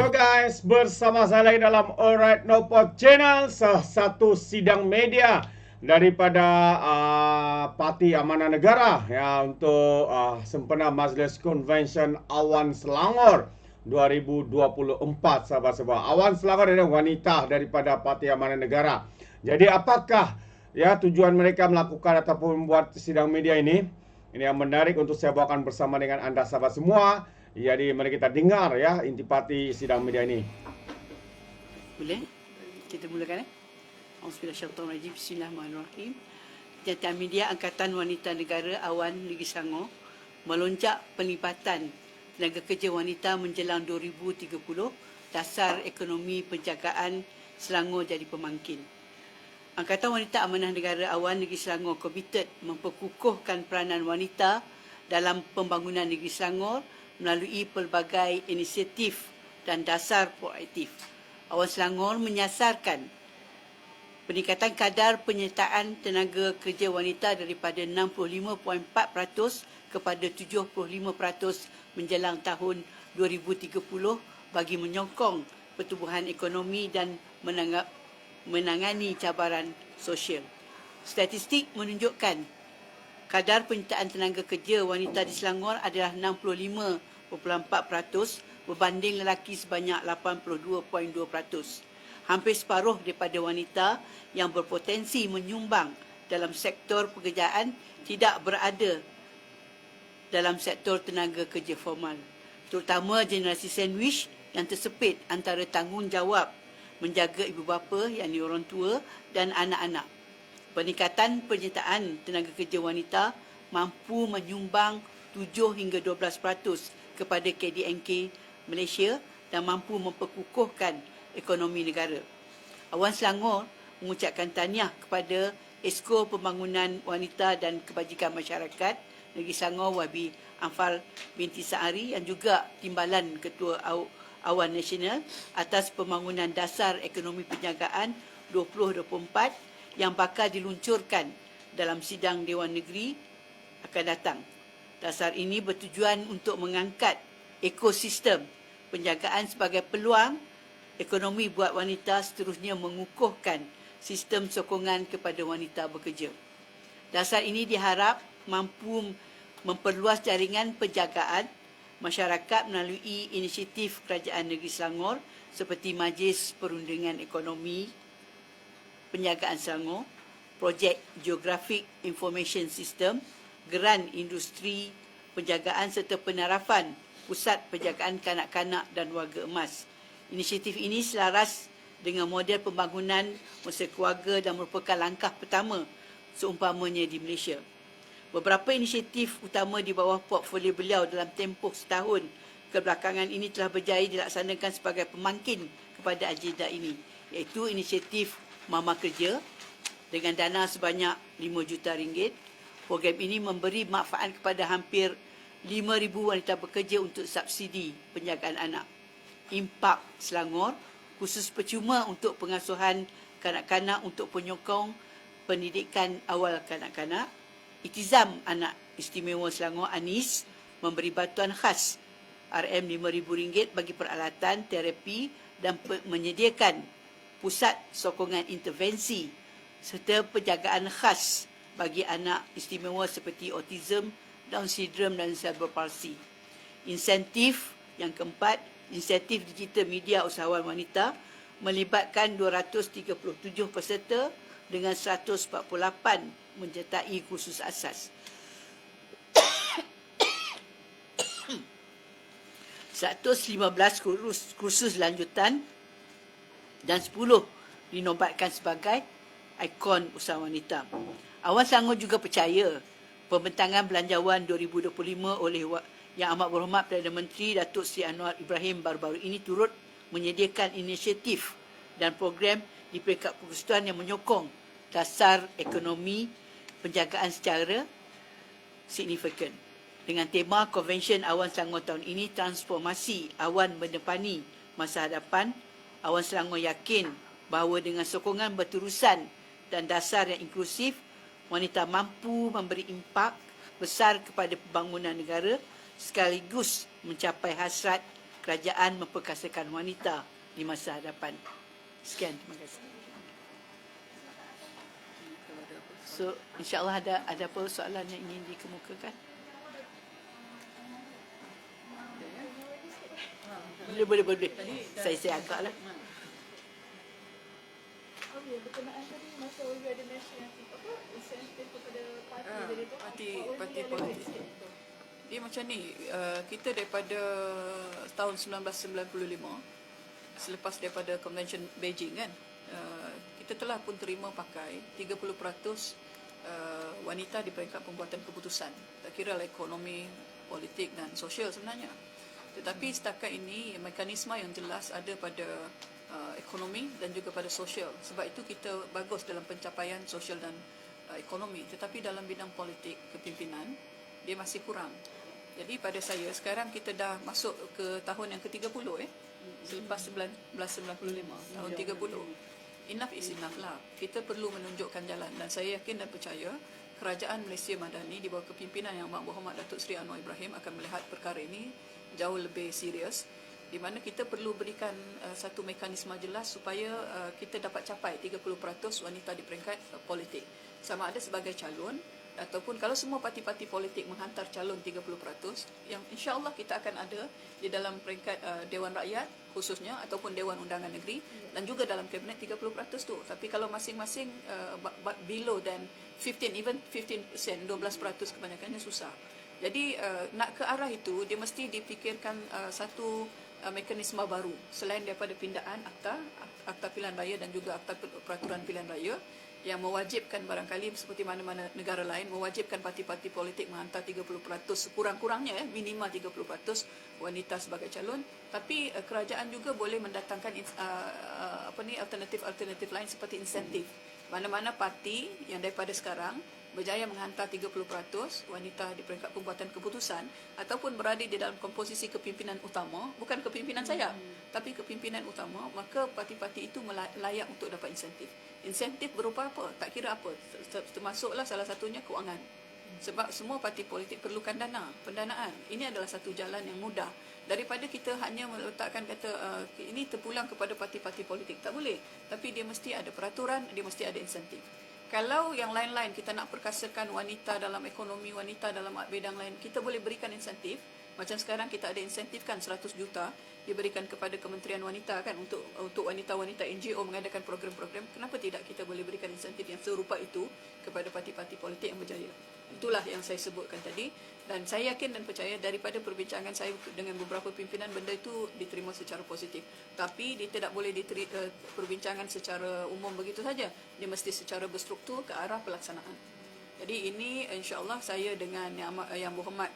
Hello guys, bersama saya lagi dalam Alright No Pod Channel, salah satu sidang media daripada Parti Amanah Negara ya untuk sempena Majlis Konvensyen Awan Selangor 2024 sahabat-sahabat. Awan Selangor adalah wanita daripada Parti Amanah Negara. Jadi apakah ya tujuan mereka melakukan ataupun membuat sidang media ini? Ini yang menarik untuk saya bawakan bersama dengan anda sahabat semua. Jadi mari kita dengar ya intipati sidang media ini. Boleh? Kita mulakan Auzubillahiminasyaitonirrajim. Bismillahirrahmanirrahim. Kenyataan Media Angkatan Wanita Negara Awan Negeri Selangor melonjak penlibatan tenaga kerja wanita menjelang 2030, dasar ekonomi penjagaan Selangor jadi pemangkin. Angkatan Wanita Amanah Negara Awan Negeri Selangor komited memperkukuhkan peranan wanita dalam pembangunan negeri Selangor melalui pelbagai inisiatif dan dasar proaktif. Awan Selangor menyasarkan peningkatan kadar penyertaan tenaga kerja wanita daripada 65.4% kepada 75% menjelang tahun 2030 bagi menyokong pertumbuhan ekonomi dan menangani cabaran sosial. Statistik menunjukkan kadar penyertaan tenaga kerja wanita di Selangor adalah 65.4% berbanding lelaki sebanyak 82.2%. Hampir separuh daripada wanita yang berpotensi menyumbang dalam sektor pekerjaan tidak berada dalam sektor tenaga kerja formal, terutama generasi sandwich yang tersepit antara tanggungjawab menjaga ibu bapa, yakni orang tua, dan anak-anak. Peningkatan penyertaan tenaga kerja wanita mampu menyumbang 7 hingga 12% kepada KDNK Malaysia dan mampu memperkukuhkan ekonomi negara. Awan Selangor mengucapkan tahniah kepada Esko Pembangunan Wanita dan Kebajikan Masyarakat Negeri Selangor Wabi Anfal binti Saari yang juga Timbalan Ketua Awan Nasional atas pembangunan dasar ekonomi penjagaan 2024 yang bakal diluncurkan dalam sidang Dewan Negeri akan datang. Dasar ini bertujuan untuk mengangkat ekosistem penjagaan sebagai peluang ekonomi buat wanita, seterusnya mengukuhkan sistem sokongan kepada wanita bekerja. Dasar ini diharap mampu memperluas jaringan penjagaan masyarakat melalui inisiatif Kerajaan Negeri Selangor seperti Majlis Perundingan Ekonomi Penjagaan Selangor, Projek Geographic Information System, Geran Industri Penjagaan serta penarafan Pusat Penjagaan Kanak-Kanak dan Warga Emas. Inisiatif ini selaras dengan model pembangunan masa keluarga dan merupakan langkah pertama seumpamanya di Malaysia. Beberapa inisiatif utama di bawah portfolio beliau dalam tempoh setahun kebelakangan ini telah berjaya dilaksanakan sebagai pemangkin kepada agenda ini, iaitu inisiatif Mama Kerja dengan dana sebanyak RM5 juta. Program ini memberi manfaat kepada hampir 5,000 wanita bekerja untuk subsidi penjagaan anak. Impak Selangor, khusus percuma untuk pengasuhan kanak-kanak untuk penyokong pendidikan awal kanak-kanak. Itizam Anak Istimewa Selangor ANIS memberi bantuan khas RM5,000 bagi peralatan terapi dan menyediakan pusat sokongan intervensi serta penjagaan khas bagi anak istimewa seperti autism, Down syndrome dan cerebral palsy. Insentif yang keempat, insentif digital media usahawan wanita melibatkan 237 peserta dengan 148 menyertai kursus asas. 115 kursus lanjutan dan 10 dinobatkan sebagai ikon usaha wanita. Awan Selangor juga percaya pembentangan Belanjawan 2025 oleh Yang Amat Berhormat Perdana Menteri Datuk Seri Anwar Ibrahim baru-baru ini turut menyediakan inisiatif dan program di peringkat persekutuan yang menyokong dasar ekonomi penjagaan secara signifikan. Dengan tema Konvensyen Awan Selangor tahun ini, transformasi awan mendepani masa hadapan, Awan Selangor yakin bahawa dengan sokongan berterusan dan dasar yang inklusif, wanita mampu memberi impak besar kepada pembangunan negara sekaligus mencapai hasrat kerajaan memperkasakan wanita di masa hadapan. Sekian, terima kasih. So, insyaAllah ada apa soalan yang ingin dikemukakan? Boleh. Saya agaklah. Berkenaan tadi masa Olivia ada mention apa insentif kepada parti parti politik. Dia macam ni, kita daripada tahun 1995 selepas daripada Convention Beijing kan, kita telah pun terima pakai 30% wanita di peringkat pembuatan keputusan. Tak kira lah ekonomi, politik dan sosial sebenarnya. Tetapi setakat ini mekanisme yang jelas ada pada ekonomi dan juga pada sosial. Sebab itu kita bagus dalam pencapaian sosial dan ekonomi. Tetapi dalam bidang politik kepimpinan dia masih kurang. Jadi pada saya sekarang kita dah masuk ke tahun yang ke-30 selepas 1995 tahun 30. Enough is enough lah. Kita perlu menunjukkan jalan dan saya yakin dan percaya Kerajaan Malaysia Madani di bawah kepimpinan Yang Berhormat Datuk Seri Anwar Ibrahim akan melihat perkara ini jauh lebih serius, di mana kita perlu berikan satu mekanisme jelas supaya kita dapat capai 30% wanita di peringkat politik. Sama ada sebagai calon ataupun kalau semua parti-parti politik menghantar calon 30%, yang insya-Allah kita akan ada di dalam peringkat Dewan Rakyat khususnya ataupun Dewan Undangan Negeri dan juga dalam kabinet 30% tu. Tapi kalau masing-masing below than 15, even 15%, 12% kebanyakannya susah. Jadi nak ke arah itu dia mesti dipikirkan satu mekanisme baru selain daripada pindaan akta pilihan raya dan juga akta peraturan pilihan raya yang mewajibkan barangkali seperti mana-mana negara lain mewajibkan parti-parti politik menghantar 30% sekurang-kurangnya minimal 30% wanita sebagai calon, tapi kerajaan juga boleh mendatangkan alternatif lain seperti insentif. Mana-mana parti yang daripada sekarang berjaya menghantar 30% wanita di peringkat pembuatan keputusan ataupun berada di dalam komposisi kepimpinan utama, bukan kepimpinan saya, tapi kepimpinan utama, maka parti-parti itu layak untuk dapat insentif. Insentif berupa apa? Tak kira apa, termasuklah salah satunya kewangan. Sebab semua parti politik perlukan pendanaan. Ini adalah satu jalan yang mudah daripada kita hanya meletakkan kata ini terpulang kepada parti-parti politik. Tak boleh. Tapi dia mesti ada peraturan, dia mesti ada insentif. Kalau yang lain-lain kita nak perkasakan wanita dalam ekonomi, wanita dalam bidang lain, kita boleh berikan insentif. Macam sekarang kita ada insentifkan 100 juta diberikan kepada Kementerian Wanita kan untuk wanita-wanita NGO mengadakan program-program. Kenapa tidak kita boleh berikan insentif yang serupa itu kepada parti-parti politik yang berjaya? Itulah yang saya sebutkan tadi dan saya yakin dan percaya daripada perbincangan saya dengan beberapa pimpinan benda itu diterima secara positif. Tapi dia tidak boleh perbincangan secara umum begitu saja. Dia mesti secara berstruktur ke arah pelaksanaan. Jadi ini insya-Allah saya dengan Yang Berhormat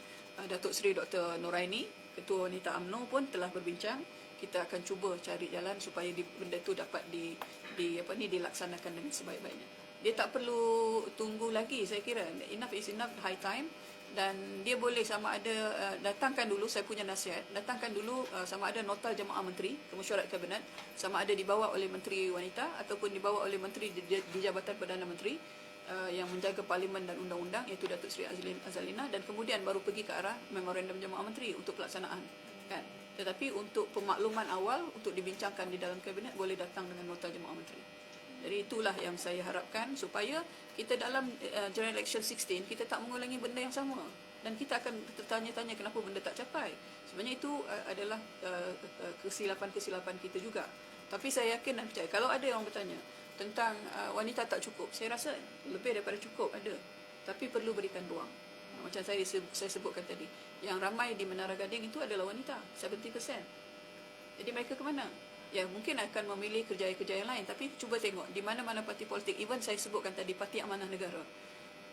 Datuk Seri Dr. Noraini, Ketua Wanita UMNO pun telah berbincang. Kita akan cuba cari jalan supaya benda itu dapat dilaksanakan dengan sebaik-baiknya. Dia tak perlu tunggu lagi, saya kira enough is enough, high time. Dan dia boleh sama ada datangkan dulu, saya punya nasihat, datangkan dulu sama ada nota jemaah menteri ke mesyuarat kabinet, sama ada dibawa oleh Menteri Wanita ataupun dibawa oleh Menteri di Jabatan Perdana Menteri yang menjaga parlimen dan undang-undang, iaitu Datuk Seri Azalina, dan kemudian baru pergi ke arah memorandum jemaah menteri untuk pelaksanaan kan. Tetapi untuk pemakluman awal untuk dibincangkan di dalam kabinet boleh datang dengan nota jemaah menteri. Jadi itulah yang saya harapkan supaya kita dalam General Election 16 kita tak mengulangi benda yang sama dan kita akan bertanya-tanya kenapa benda tak capai. Sebenarnya itu adalah kesilapan-kesilapan kita juga. Tapi saya yakin dan percaya kalau ada orang bertanya tentang wanita tak cukup, saya rasa lebih daripada cukup ada, tapi perlu berikan ruang. Macam saya sebutkan tadi, yang ramai di Menara Gading itu adalah wanita, 70%. Jadi mereka ke mana? Ya mungkin akan memilih kerjaya-kerjaya lain, tapi cuba tengok di mana-mana parti politik, even saya sebutkan tadi Parti Amanah Negara,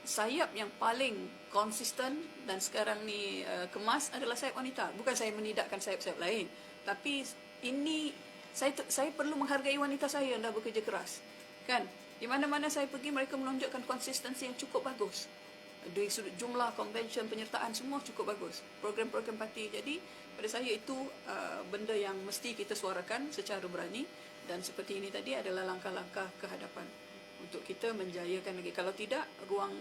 sayap yang paling konsisten dan sekarang ni kemas adalah sayap wanita. Bukan saya menidakkan sayap-sayap lain, tapi ini saya perlu menghargai wanita saya yang dah bekerja keras. Kan? Di mana-mana saya pergi mereka menunjukkan konsistensi yang cukup bagus. Dari sudut jumlah, konvensyen, penyertaan semua cukup bagus. Program-program parti. Jadi pada saya itu benda yang mesti kita suarakan secara berani dan seperti ini tadi adalah langkah-langkah ke hadapan untuk kita menjayakan lagi. Kalau tidak ruang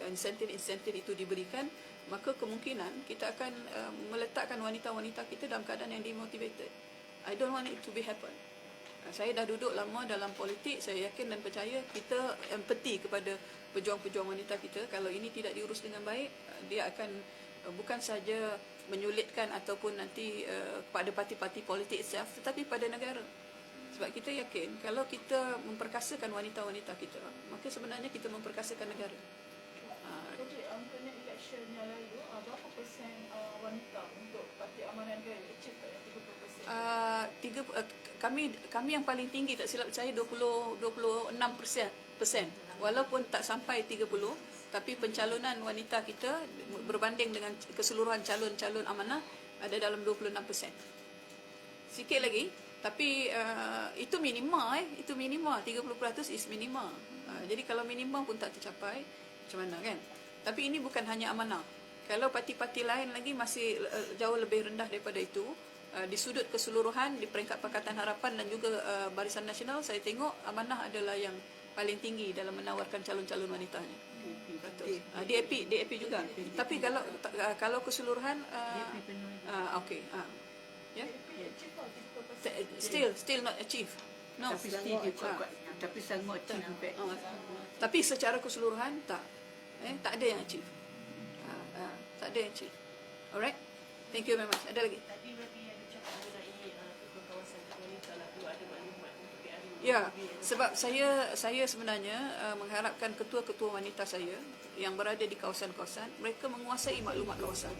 insentif-insentif itu diberikan maka kemungkinan kita akan meletakkan wanita-wanita kita dalam keadaan yang demotivated. I don't want it to be happen. Saya dah duduk lama dalam politik, saya yakin dan percaya kita empati kepada pejuang-pejuang wanita kita. Kalau ini tidak diurus dengan baik, dia akan bukan saja menyulitkan ataupun nanti kepada parti-parti politik itself, tetapi pada negara. Sebab kita yakin kalau kita memperkasakan wanita-wanita kita, maka sebenarnya kita memperkasakan negara. Jadi untuk election yang lalu, berapa persen wanita untuk Parti Amanah Negara achieve tak yang 30%? Kami yang paling tinggi, tak silap saya 26%. Walaupun tak sampai 30, tapi pencalonan wanita kita berbanding dengan keseluruhan calon-calon amanah ada dalam 26%. Sikit lagi, tapi itu minima itu minima, 30% is minima. Jadi kalau minima pun tak tercapai, macam mana kan? Tapi ini bukan hanya amanah. Kalau parti-parti lain lagi masih jauh lebih rendah daripada itu. Di sudut keseluruhan, di peringkat Pakatan Harapan dan juga Barisan Nasional, saya tengok amanah adalah yang paling tinggi dalam menawarkan calon-calon wanitanya. DAP juga. Tapi kalau keseluruhan, okey. Ya. Still not achieve. No. Tapi sangat achieve. Tapi secara keseluruhan tak ada yang achieve. Tak ada yang achieve. Alright. Thank you very much. Ada lagi? Ya, sebab saya sebenarnya mengharapkan ketua-ketua wanita saya yang berada di kawasan-kawasan, mereka menguasai maklumat kawasan.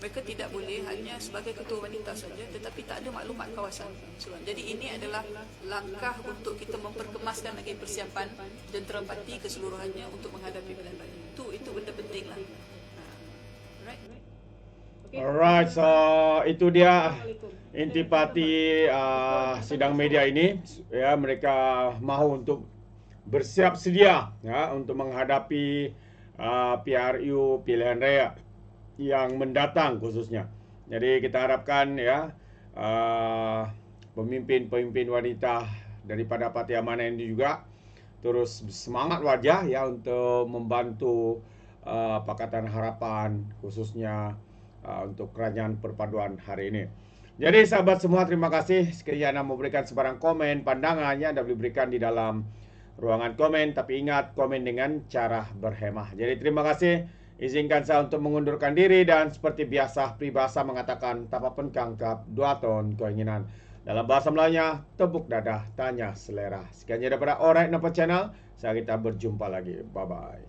Mereka tidak boleh hanya sebagai ketua wanita saja, tetapi tak ada maklumat kawasan. Jadi ini adalah langkah untuk kita memperkemaskan lagi persiapan jentera parti keseluruhannya untuk menghadapi pilihan raya. Itu benda penting lah. Alright. Alright, so itu dia intipati sidang media ini. Ya, mereka mahu untuk bersiap sedia ya untuk menghadapi PRU pilihan raya yang mendatang khususnya. Jadi kita harapkan ya pemimpin-pemimpin wanita daripada Parti Amanah ini juga terus semangat wajah ya untuk membantu Pakatan Harapan khususnya untuk kerajaan perpaduan hari ini. Jadi sahabat semua, terima kasih. Sekiranya Anda memberikan sebarang komen, pandangannya Anda boleh berikan di dalam ruangan komen. Tapi ingat, komen dengan cara berhemah. Jadi terima kasih. Izinkan saya untuk mengundurkan diri. Dan seperti biasa, peribahasa mengatakan, tapapun kangkap, 2 ton keinginan. Dalam bahasa Melayunya, tepuk dadah, tanya selera. Sekian daripada Alright Nampak Channel. Saya kita berjumpa lagi. Bye-bye.